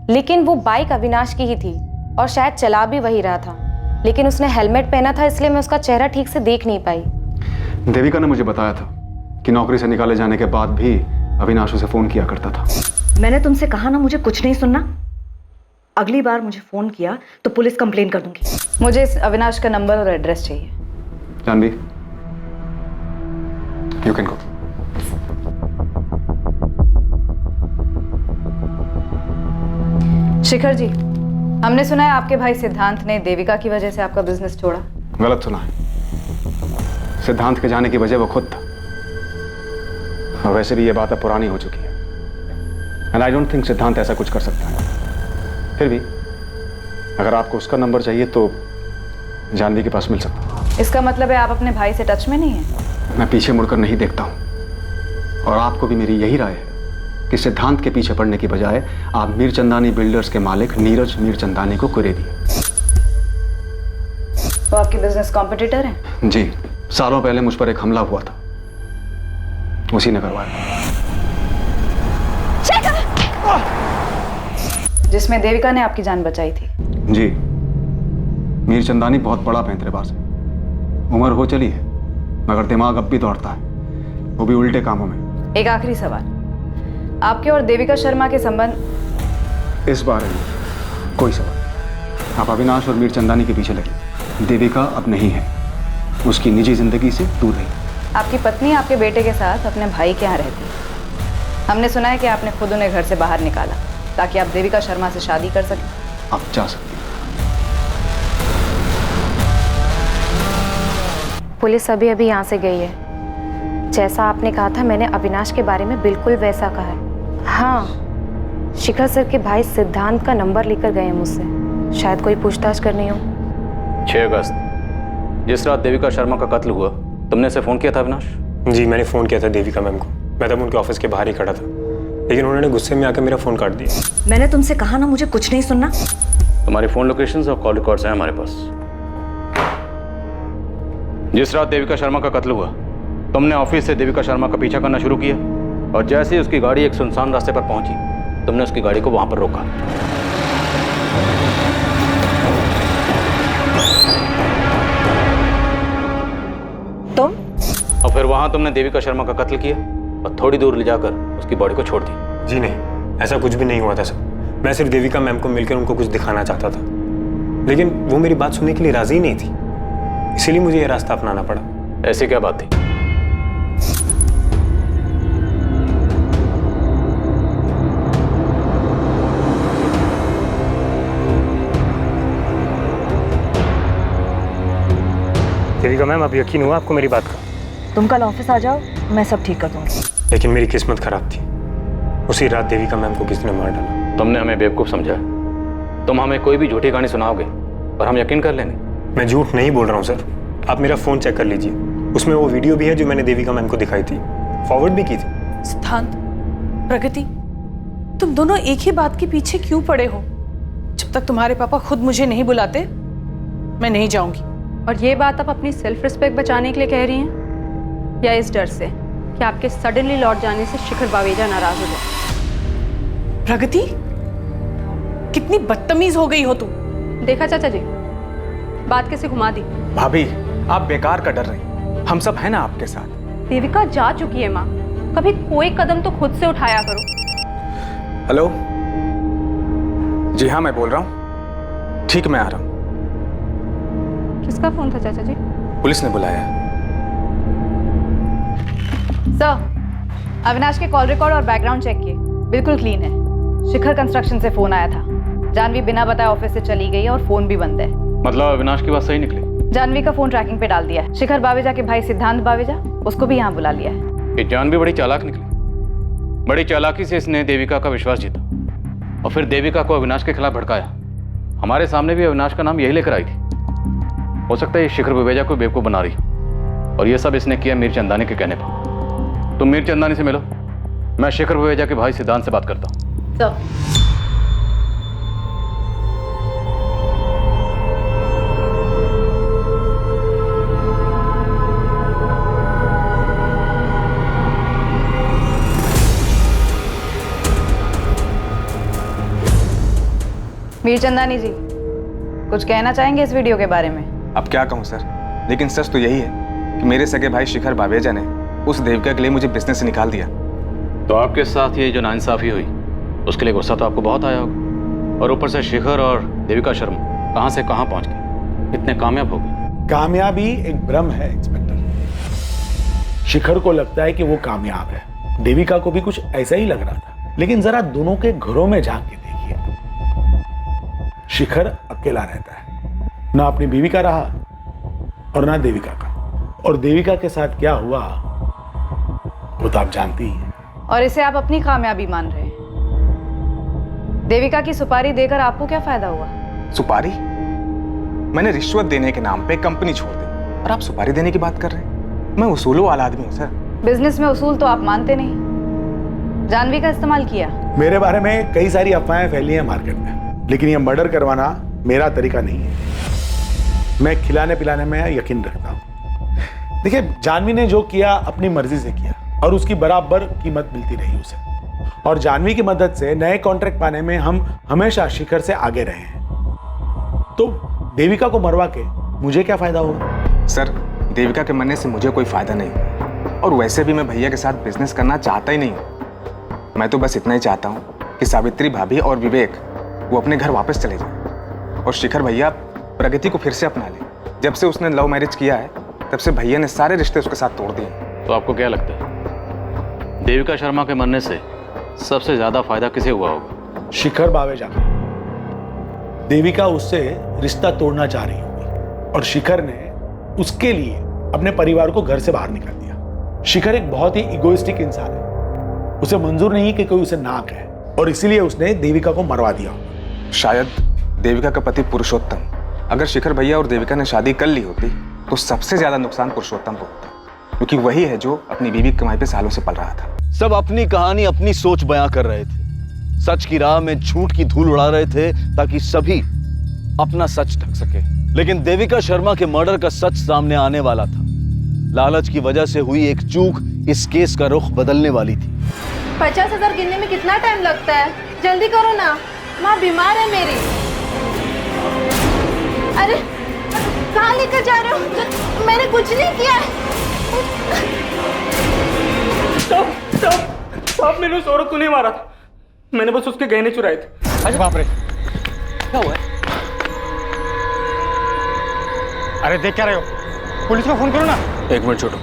Speaker 19: लेकिन वो बाइक अविनाश की ही थी और शायद चला भी वही रहा था, लेकिन उसने हेलमेट पहना था, इसलिए मैं उसका चेहरा ठीक से देख नहीं पाई।
Speaker 7: देविका ने मुझे बताया था कि नौकरी से निकाले जाने के बाद भी अविनाश उसे फोन किया करता था।
Speaker 1: मैंने तुमसे कहा ना मुझे कुछ नहीं सुनना। अगली बार मुझे फोन किया तो पुलिस कंप्लेन कर दूंगी। मुझे इस अविनाश का नंबर और एड्रेस चाहिए।
Speaker 7: Janvi, you can go.
Speaker 1: Shikhar ji, हमने सुना है आपके भाई सिद्धांत ने देविका की वजह से आपका बिजनेस छोड़ा।
Speaker 7: गलत सुना है। सिद्धांत के जाने की वजह वो खुद था, और वैसे भी ये बात अब पुरानी हो चुकी है, एंड आई डोंट थिंक सिद्धांत ऐसा कुछ कर सकता है। फिर भी अगर आपको उसका नंबर चाहिए तो जानवी के पास मिल सकता है।
Speaker 1: इसका मतलब है आप अपने भाई से टच में नहीं हैं?
Speaker 7: मैं पीछे मुड़कर नहीं देखता हूँ, और आपको भी मेरी यही राय है कि सिद्धांत के पीछे पड़ने की बजाय आप मीरचंदानी बिल्डर्स के मालिक नीरज मीरचंदानी को कुरे दिए।
Speaker 1: वो आपके बिजनेस कॉम्पिटिटर हैं?
Speaker 7: जी, सालों पहले मुझ पर एक हमला हुआ था, उसी ने करवाया,
Speaker 1: जिसमें देविका ने आपकी जान बचाई थी।
Speaker 7: जी, मीरचंदानी बहुत बड़ा पैंतरेबाज है। उम्र हो चली है मगर दिमाग अब भी दौड़ता है, वो भी उल्टे कामों में।
Speaker 1: एक आखिरी सवाल, आपके और देविका शर्मा के संबंध?
Speaker 7: इस बारे में कोई सवाल। आप अविनाश और मीरचंदानी के पीछे लगी। देविका अब नहीं है, उसकी निजी जिंदगी से दूर रही।
Speaker 1: आपकी पत्नी आपके बेटे के साथ अपने भाई के यहाँ रहती है। हमने सुना है कि आपने खुद उन्हें घर से बाहर निकाला ताकि आप देविका शर्मा से शादी कर सकें।
Speaker 7: आप जा सकते हैं।
Speaker 19: पुलिस अभी अभी यहाँ से गई है। जैसा आपने कहा था, मैंने अविनाश के बारे में बिल्कुल वैसा कहा है। हाँ, शिखर सर के भाई सिद्धांत का नंबर लेकर गए हैं मुझसे, शायद कोई पूछताछ करनी हो।
Speaker 2: 6 अगस्त, जिस रात देविका शर्मा का कत्ल हुआ, तुमने उसे फोन किया था अविनाश?
Speaker 16: जी, मैंने फ़ोन किया था देविका मैम को। मैं तब उनके ऑफिस के बाहर ही खड़ा था, लेकिन उन्होंने गुस्से में आकर मेरा फ़ोन काट दिया।
Speaker 1: मैंने तुमसे कहा ना मुझे कुछ नहीं सुनना।
Speaker 2: तुम्हारी फोन लोकेशंस और कॉल रिकॉर्ड्स हैं हमारे पास। जिस रात देविका शर्मा का कत्ल हुआ, तुमने ऑफिस से देविका शर्मा का पीछा करना शुरू किया और जैसे ही उसकी गाड़ी एक सुनसान रास्ते पर पहुंची, तुमने उसकी गाड़ी को वहां पर रोका।
Speaker 1: तुम?
Speaker 2: और फिर वहां तुमने देविका शर्मा का कत्ल किया और थोड़ी दूर ले जाकर उसकी बॉडी को छोड़ दी।
Speaker 16: जी नहीं, ऐसा कुछ भी नहीं हुआ था सर। मैं सिर्फ देविका मैम को मिलकर उनको कुछ दिखाना चाहता था, लेकिन वो मेरी बात सुनने के लिए राजी नहीं थी, इसीलिए मुझे यह रास्ता अपनाना पड़ा।
Speaker 2: ऐसी क्या बात थी?
Speaker 16: देविका मैम, अब यकीन हुआ आपको मेरी बात का?
Speaker 1: तुम कल ऑफिस आ जाओ, मैं सब ठीक कर दूंगी।
Speaker 16: लेकिन मेरी किस्मत खराब थी, उसी रात देविका मैम को किसी ने मार डाला।
Speaker 2: तुमने हमें बेवकूफ समझा। तुम हमें कोई भी झूठी कहानी सुनाओगे और हम यकीन कर लेंगे।
Speaker 16: मैं झूठ नहीं बोल रहा हूँ सर, आप मेरा फ़ोन चेक कर लीजिए, उसमें वो वीडियो भी है जो मैंने देविका मैम को दिखाई थी, फॉरवर्ड भी की थी।
Speaker 3: सिद्धांत, प्रगति, तुम दोनों एक ही बात के पीछे क्यों पड़े हो? जब तक तुम्हारे पापा खुद मुझे नहीं बुलाते, मैं नहीं जाऊंगी।
Speaker 18: और ये बात आप अपनी सेल्फ रिस्पेक्ट बचाने के लिए कह रही हैं, या इस डर से कि आपके सडनली लौट जाने से शिखर बावेजा नाराज हो जाए?
Speaker 3: प्रगति, कितनी बदतमीज हो गई हो तुम।
Speaker 18: देखा चाचा जी, बात कैसे घुमा दी।
Speaker 4: भाभी, आप बेकार का डर रही, हम सब हैं ना आपके साथ।
Speaker 18: देविका जा चुकी है माँ, कभी कोई कदम तो खुद से उठाया करो।
Speaker 4: हेलो, जी हाँ मैं बोल रहा हूँ। ठीक, मैं आ रहा हूँ।
Speaker 18: किसका फोन था चाचा जी?
Speaker 4: पुलिस ने बुलाया।
Speaker 20: सर, अविनाश के कॉल रिकॉर्ड और बैकग्राउंड चेक किए, बिल्कुल क्लीन है। शिखर कंस्ट्रक्शन से फोन आया था, जानवी बिना बताए ऑफिस से चली गई और फोन भी बंद है।
Speaker 2: मतलब अविनाश की बात सही निकली?
Speaker 20: जानवी का फोन ट्रैकिंग पे डाल दिया है। शिखर बावेजा के भाई सिद्धांत बावेजा, उसको भी यहाँ बुला लिया है।
Speaker 2: ये जानवी बड़ी चालाक निकली। बड़ी चालाकी से इसने देविका का विश्वास जीता और फिर देविका को अविनाश के खिलाफ भड़काया। हमारे सामने भी अविनाश का नाम यही लेकर आई थी। हो सकता है ये शिखर बावेजा को बेवकूफ बना रही, और ये सब इसने किया मीर चंदानी के कहने पर। तुम मीर चंदानी से मिलो, मैं शिखर बावेजा के भाई सिद्धांत से बात करता हूँ।
Speaker 20: मीर चंदानी जी, कुछ कहना चाहेंगे इस वीडियो के बारे में?
Speaker 4: अब क्या कहूँ सर, लेकिन सच तो यही है कि मेरे सगे भाई शिखर बावेजा ने उस देविका के लिए मुझे बिजनेस से निकाल दिया।
Speaker 2: तो आपके साथ ये जो नाइंसाफी हुई, उसके लिए गुस्सा तो आपको बहुत आया होगा। और ऊपर से शिखर और देविका शर्मा कहाँ से कहाँ पहुँच गए, इतने कामयाब हो गए।
Speaker 9: कामयाबी एक भ्रम है इंस्पेक्टर। शिखर को लगता है कि वो कामयाब है, देविका को भी कुछ ऐसा ही लग रहा था। लेकिन जरा दोनों के घरों में झांक के देखिए, शिखर अकेला रहता है, ना अपनी बीवी का रहा और ना देविका का। और देविका के साथ क्या हुआ वो तो आप जानती ही हैं।
Speaker 20: और इसे आप अपनी कामयाबी मान रहे हैं। देविका की सुपारी देकर आपको क्या फायदा हुआ?
Speaker 4: सुपारी? मैंने रिश्वत देने के नाम पे कंपनी छोड़ दी और आप सुपारी देने की बात कर रहे हैं? मैं उसूलों वाला आदमी हूँ सर।
Speaker 20: बिजनेस में उसूल तो आप मानते नहीं। जानवी का इस्तेमाल किया।
Speaker 9: मेरे बारे में कई सारी अफवाहें फैली हैं मार्केट में, लेकिन ये मर्डर करवाना मेरा तरीका नहीं है। मैं खिलाने पिलाने में यकीन रखता हूँ। देखिए, जानवी ने जो किया अपनी मर्जी से किया और उसकी बराबर कीमत मिलती रही उसे। और जानवी की मदद से नए कॉन्ट्रैक्ट पाने में हम हमेशा शिखर से आगे रहे हैं। तो देविका को मरवा के मुझे क्या फायदा होगा?
Speaker 4: सर, देविका के मरने से मुझे कोई फायदा नहीं, और वैसे भी मैं भैया के साथ बिजनेस करना चाहता ही नहीं हूँ। मैं तो बस इतना ही चाहता हूँ कि सावित्री भाभी और विवेक वो अपने घर वापस चले जाएं और शिखर भैया प्रगति को फिर से अपना ले। जब से उसने लव मैरिज किया है तब से भैया ने सारे रिश्ते उसके साथ तोड़ दिए।
Speaker 2: तो आपको क्या लगता है, देविका शर्मा के मरने से सबसे ज्यादा फायदा किसे हुआ होगा?
Speaker 9: शिखर बावेजा का। देविका उससे रिश्ता तोड़ना चाह रही होगी और शिखर ने उसके लिए अपने परिवार को घर से बाहर निकाल दिया। शिखर एक बहुत ही इगोइस्टिक इंसान है, उसे मंजूर नहीं कि कोई उसे ना कहे, और इसीलिए उसने देविका को मरवा दिया।
Speaker 4: शायद देविका का पति पुरुषोत्तम, अगर शिखर भैया और देविका ने शादी कर ली होती तो सबसे ज्यादा नुकसान पुरुषोत्तम को होता, क्योंकि वही है जो अपनी बीवी की कमाई पे सालों से पल रहा था।
Speaker 13: सब अपनी कहानी, अपनी सोच बयां कर रहे थे। सच की राह में झूठ की धूल उड़ा रहे थे ताकि सभी अपना सच ढक सके। लेकिन देविका शर्मा के मर्डर का सच सामने आने वाला था। लालच की वजह से हुई एक चूक इस केस का रुख बदलने वाली थी।
Speaker 12: 50,000 गिनने में कितना टाइम लगता है? जल्दी करो ना, माँ बीमार है मेरी। अरे कहाँ लेकर जा रहे हो? मैंने कुछ नहीं किया है।
Speaker 6: साहब मैंने उस औरत को नहीं मारा था, मैंने बस उसके गहने चुराए थे।
Speaker 4: अरे बाप रे,
Speaker 6: क्या हुआ है?
Speaker 4: अरे देख क्या रहे हो? पुलिस को फोन करो ना।
Speaker 5: एक मिनट छोटू।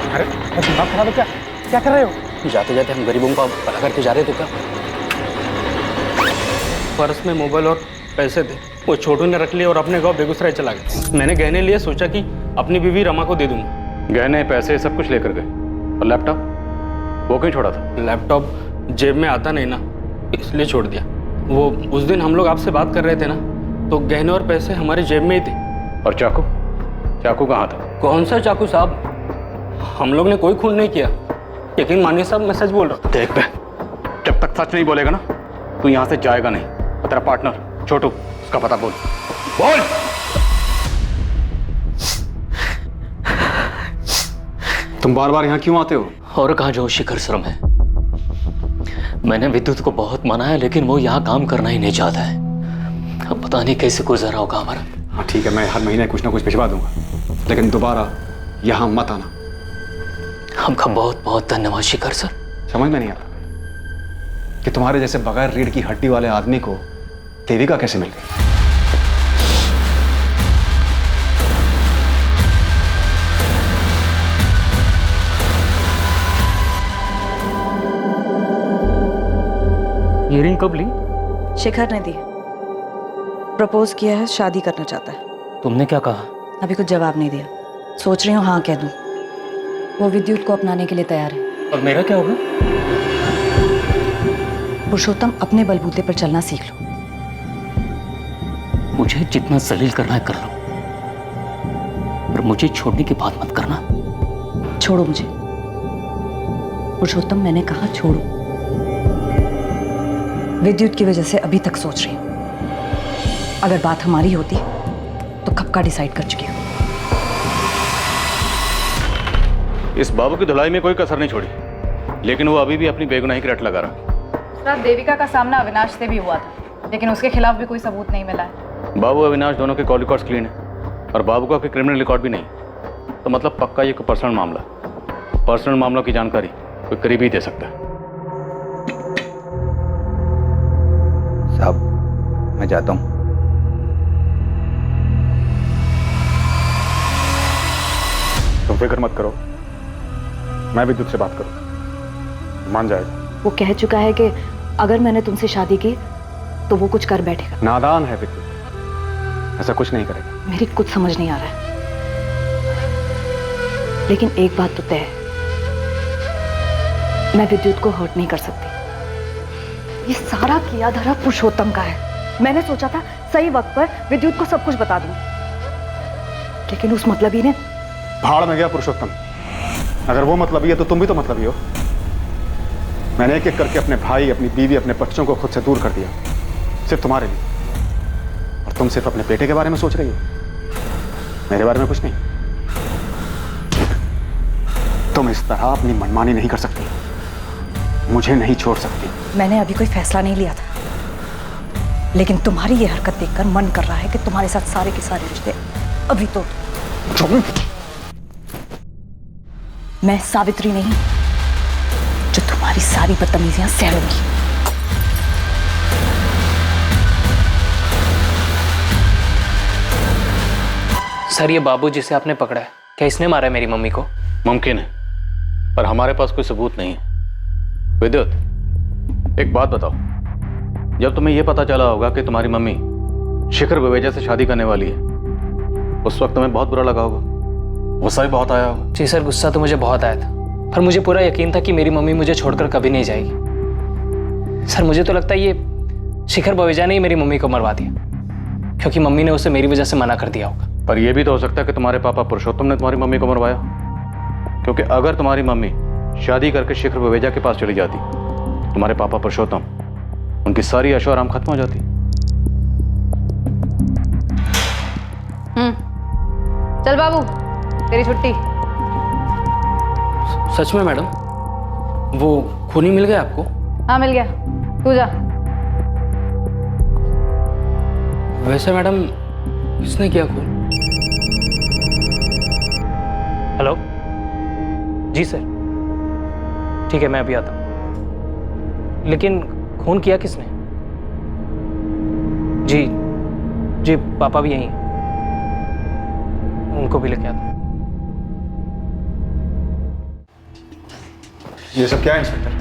Speaker 4: अरे दिमाग खराब है क्या? क्या कर रहे हो?
Speaker 5: जाते जाते हम गरीबों का भला करके जा रहे तो क्या?
Speaker 6: पर्स में मोबाइल और पैसे थे, वो छोटू ने रख लिए और अपने गांव बेगूसराय चला गया। मैंने गहने लिए, सोचा कि अपनी बीवी रमा को दे दूंगा।
Speaker 2: गहने पैसे सब कुछ लेकर गए, और लैपटॉप वो क्यों छोड़ा था?
Speaker 6: लैपटॉप जेब में आता नहीं ना, इसलिए छोड़ दिया। वो उस दिन हम लोग आपसे बात कर रहे थे ना, तो गहने और पैसे हमारी जेब में ही थे।
Speaker 2: और चाकू? चाकू कहाँ था?
Speaker 6: कौन सा चाकू साहब? हम लोग ने कोई खून नहीं किया, यकीन मानिए साहब, मैं सच बोल रहा हूँ।
Speaker 2: देख बे, जब तक सच नहीं बोलेगा ना तू यहाँ से जाएगा नहीं। और तेरा पार्टनर छोटू, उसका पता बोल। बोल।
Speaker 7: तुम बार बार यहाँ क्यों आते हो?
Speaker 5: और कहाँ जो शिखर शर्मा है। मैंने विद्युत को बहुत मनाया, लेकिन वो यहाँ काम करना ही नहीं चाहता है। अब पता नहीं कैसे गुजरा होगा हमारा।
Speaker 7: हाँ ठीक है, मैं हर महीने कुछ ना कुछ भिजवा दूंगा, लेकिन दोबारा यहाँ मत आना।
Speaker 5: हमका बहुत बहुत धन्यवाद शिखर सर।
Speaker 7: समझ में नहीं आता कि तुम्हारे जैसे बगैर रीढ़ की हड्डी वाले आदमी को देविका कैसे मिल गई।
Speaker 5: ये रिंग कब ली?
Speaker 1: शिखर ने दी। प्रपोज किया है, शादी करना चाहता है।
Speaker 5: तुमने क्या कहा?
Speaker 1: अभी कुछ जवाब नहीं दिया, सोच रही हूँ हाँ कह दूँ। वो विद्युत को अपनाने के लिए तैयार है।
Speaker 5: और मेरा क्या होगा?
Speaker 1: पुरुषोत्तम, अपने बलबूते पर चलना सीख लो।
Speaker 5: मुझे जितना जलील करना है कर लो, पर मुझे छोड़ने की बात मत करना।
Speaker 1: छोड़ो मुझे पुरुषोत्तम, मैंने कहा छोड़ो। विद्युत की वजह से अभी तक सोच रही हूँ। अगर बात हमारी होती तो कब का डिसाइड कर चुकी हूँ।
Speaker 2: इस बाबू की धुलाई में कोई कसर नहीं छोड़ी, लेकिन वो अभी भी अपनी बेगुनाही की रट लगा रहा।
Speaker 20: सर, देविका का सामना अविनाश से भी हुआ था, लेकिन उसके खिलाफ भी कोई सबूत नहीं मिला है।
Speaker 2: बाबू अविनाश दोनों के कॉल रिकॉर्ड्स क्लीन है, और बाबू का कोई क्रिमिनल रिकॉर्ड भी नहीं, तो मतलब पक्का ये कोई पर्सनल मामला। पर्सनल मामलों की जानकारी कोई करीबी दे सकता है।
Speaker 17: साहब मैं जाता हूँ।
Speaker 7: तुम फिक्र मत करो, मैं विद्युत से बात करूँ, मान जाएगा।
Speaker 1: वो कह चुका है कि अगर मैंने तुमसे शादी की तो वो कुछ कर बैठेगा।
Speaker 7: नादान है विद्युत, ऐसा कुछ नहीं करेगा।
Speaker 1: मेरी कुछ समझ नहीं आ रहा है, लेकिन एक बात तो तय है, मैं विद्युत को हर्ट नहीं कर सकती। ये सारा किया धरा पुरुषोत्तम का है। मैंने सोचा था सही वक्त पर विद्युत को सब कुछ बता दूं, लेकिन उस मतलबी ने
Speaker 7: भाड़ में गया पुरुषोत्तम। अगर वो मतलबी है तो तुम भी तो मतलबी हो। मैंने एक एक करके अपने भाई, अपनी बीवी, अपने बच्चों को खुद से दूर कर दिया, सिर्फ तुम्हारे लिए। और तुम सिर्फ अपने बेटे के बारे में सोच रही हो, मेरे बारे में कुछ नहीं। तुम इस तरह अपनी मनमानी नहीं कर सकती, मुझे नहीं छोड़ सकती।
Speaker 1: मैंने अभी कोई फैसला नहीं लिया था, लेकिन तुम्हारी ये हरकत देखकर मन कर रहा है कि तुम्हारे साथ सारे के सारे रिश्ते अभी तो। मैं सावित्री नहीं जो तुम्हारी सारी बदतमीजियां सहूंगी।
Speaker 8: सर, ये बाबू जिसे आपने पकड़ा है, क्या इसने मारा है मेरी मम्मी को?
Speaker 2: मुमकिन है, पर हमारे पास कोई सबूत नहीं है। विद्युत, एक बात बताओ, जब तुम्हें यह पता चला होगा कि तुम्हारी मम्मी शिखर बवेजा से शादी करने वाली है, उस वक्त तुम्हें बहुत बुरा लगा होगा, गुस्सा भी बहुत आया होगा।
Speaker 8: जी सर, गुस्सा तो मुझे बहुत आया था, पर मुझे पूरा यकीन था कि मेरी मम्मी मुझे छोड़कर कभी नहीं जाएगी। सर, मुझे तो लगता है ये शिखर बवेजा ने ही मेरी मम्मी को मरवा दिया, क्योंकि मम्मी ने उसे मेरी वजह से मना कर दिया होगा।
Speaker 2: पर यह भी तो हो सकता है कि तुम्हारे पापा पुरुषोत्तम ने तुम्हारी मम्मी को मरवाया, क्योंकि अगर तुम्हारी मम्मी शादी करके शिखर बवेजा के पास चली जाती, तुम्हारे पापा पुरुषोत्तम, उनकी सारी ऐशो आराम खत्म हो जाती।
Speaker 20: चल बाबू, तेरी छुट्टी।
Speaker 6: सच में मैडम, वो खूनी मिल गया आपको?
Speaker 20: हाँ मिल गया, तू जा।
Speaker 6: वैसे मैडम, किसने किया खून?
Speaker 8: हेलो जी सर, ठीक है मैं अभी आता हूँ। लेकिन खून किया किसने? जी जी, पापा भी यहीं हैं, उनको भी लेके आता हूँ।
Speaker 7: ये सब क्या है इंस्पेक्टर?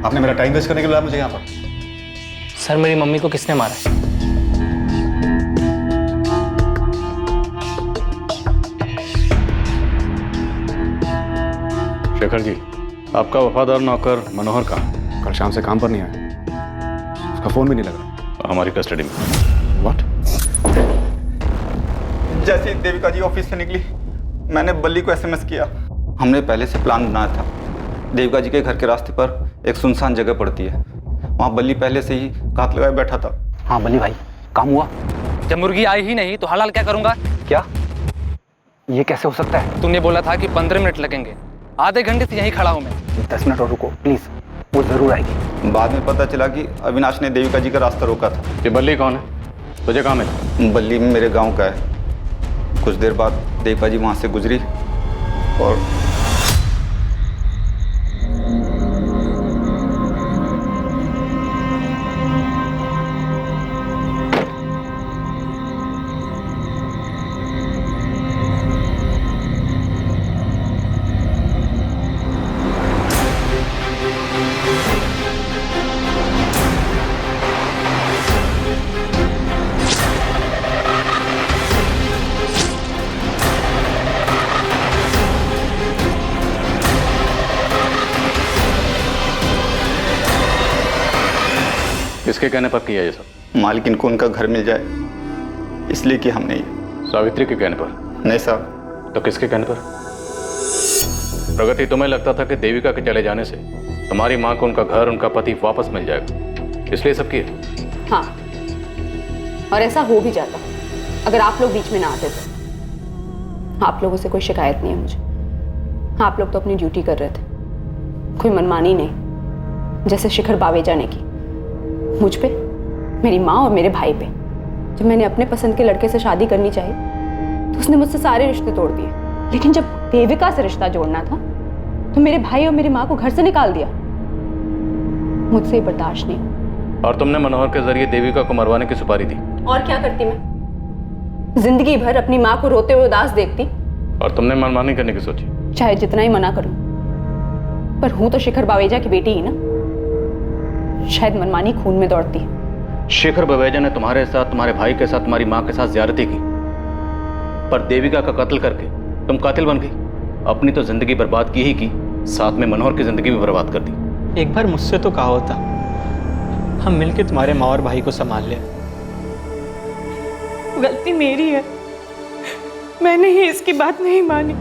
Speaker 7: आपने मेरा टाइम वेस्ट करने के लिए मुझे यहाँ पर?
Speaker 8: सर मेरी मम्मी को किसने मारा है?
Speaker 2: शेखर जी, आपका वफादार नौकर मनोहर कहाँ?
Speaker 7: कल शाम से काम पर नहीं आया, उसका फोन भी नहीं लगा।
Speaker 2: हमारी कस्टडी में।
Speaker 7: व्हाट?
Speaker 21: जैसे ही देविका जी ऑफिस से निकली, मैंने बल्ली को एसएमएस किया।
Speaker 17: हमने पहले से प्लान बनाया था। देविका जी के घर के रास्ते पर एक सुनसान जगह पड़ती है, वहाँ बल्ली पहले से ही घात लगाए बैठा था।
Speaker 5: हाँ बल्ली भाई, काम हुआ? जब मुर्गी आई ही नहीं तो हलाल क्या करूंगा?
Speaker 17: क्या? ये कैसे हो सकता है?
Speaker 5: तूने बोला था कि 15 मिनट लगेंगे, आधे घंटे से यहीं खड़ा हूँ मैं।
Speaker 17: 10 मिनट और रुको प्लीज, वो जरूर आएगी। बाद में पता चला कि अविनाश ने देविका जी का रास्ता रोका था।
Speaker 2: ये बल्ली कौन है? तुझे कहाँ मिला?
Speaker 17: बल्ली मेरे गांव का है। कुछ देर बाद देविका जी वहां से गुजरी और
Speaker 2: किसके कहने पर किया ये सब?
Speaker 21: मालकिन को उनका घर मिल जाए इसलिए कि हमने ये।
Speaker 2: सावित्री के कहने पर?
Speaker 21: नहीं साहब।
Speaker 2: तो किसके कहने पर? प्रगति, तुम्हें लगता था कि देविका के चले जाने से तुम्हारी माँ को उनका घर, उनका पति वापस मिल जाएगा, इसलिए सब किया?
Speaker 18: हाँ, और ऐसा हो भी जाता अगर आप लोग बीच में ना आते तो। आप लोगों से कोई शिकायत नहीं है मुझे। आप लोग तो अपनी ड्यूटी कर रहे थे, कोई मनमानी नहीं जैसे शिखर बावेजा ने की मुझ पे, मेरी माँ और मेरे भाई पे। जब मैंने अपने पसंद के लड़के से शादी करनी चाहिए तो उसने मुझसे सारे रिश्ते तोड़ दिए, लेकिन जब देविका से रिश्ता जोड़ना था तो मेरे भाई और मेरी माँ को घर से निकाल दिया। मुझसे बर्दाश्त नहीं।
Speaker 2: और तुमने मनोहर के जरिए देविका को मरवाने की सुपारी दी।
Speaker 18: और क्या करती मैं? जिंदगी भर अपनी माँ को रोते हुए उदास देखती।
Speaker 2: और तुमने मनमानी करने की सोची?
Speaker 18: चाहे जितना ही मना करूं, पर हूं तो शिखर बावेजा की बेटी ही ना, शायद मनमानी खून में दौड़ती है।
Speaker 2: शेखर बवेजा ने तुम्हारे साथ, तुम्हारे भाई के साथ, तुम्हारी माँ के साथ ज्यादती की, पर देविका का कत्ल करके तुम कातिल बन गई। अपनी तो जिंदगी बर्बाद की ही की, साथ में मनोहर की जिंदगी भी बर्बाद कर दी।
Speaker 6: एक बार मुझसे तो कहा होता, हम मिलके तुम्हारे माँ और भाई को संभाल ले।
Speaker 15: गलती मेरी है, मैंने ही इसकी बात नहीं मानी।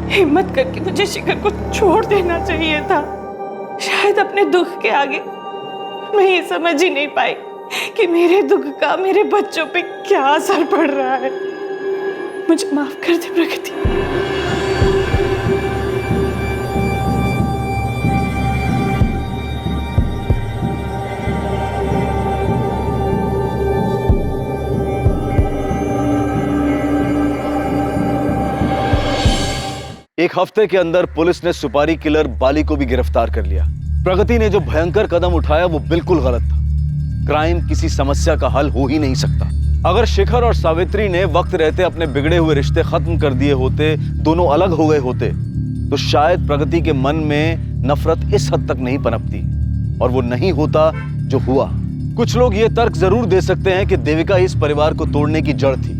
Speaker 15: हिम्मत करके मुझे शिखर को छोड़ देना चाहिए था। शायद अपने दुख के आगे मैं ये समझ ही नहीं पाई कि मेरे दुख का मेरे बच्चों पे क्या असर पड़ रहा है। मुझे माफ कर दे प्रगति।
Speaker 13: एक हफ्ते के अंदर पुलिस ने सुपारी किलर बाली को भी गिरफ्तार कर लिया। प्रगति ने जो भयंकर कदम उठाया वो बिल्कुल गलत था। क्राइम किसी समस्या का हल हो ही नहीं सकता। अगर शिखर और सावित्री ने वक्त रहते अपने बिगड़े हुए रिश्ते खत्म कर दिए होते, दोनों अलग हो गए होते, तो शायद प्रगति के मन में नफरत इस हद तक नहीं पनपती और वो नहीं होता जो हुआ। कुछ लोग ये तर्क जरूर दे सकते हैं कि देविका इस परिवार को तोड़ने की जड़ थी,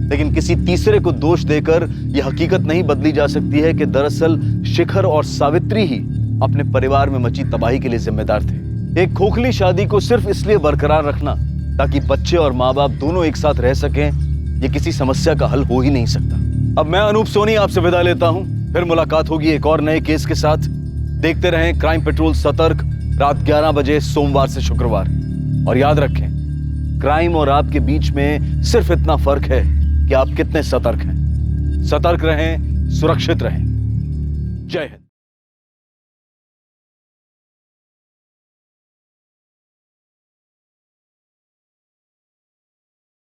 Speaker 13: लेकिन किसी तीसरे को दोष देकर यह हकीकत नहीं बदली जा सकती है कि दरअसल शिखर और सावित्री ही अपने परिवार में मची तबाही के लिए जिम्मेदार थे। एक खोखली शादी को सिर्फ इसलिए बरकरार रखना ताकि बच्चे और माँ बाप दोनों एक साथ रह सकें, ये किसी समस्या का हल हो ही नहीं सकता। अब मैं अनूप सोनी आपसे विदा लेता हूं, फिर मुलाकात होगी एक और नए केस के साथ। देखते रहें क्राइम पेट्रोल सतर्क, रात 11 बजे सोमवार से शुक्रवार। और याद रखें, क्राइम और आपके बीच में सिर्फ इतना फर्क है कि आप कितने सतर्क हैं। सतर्क रहें, सुरक्षित रहें। जय हिंद।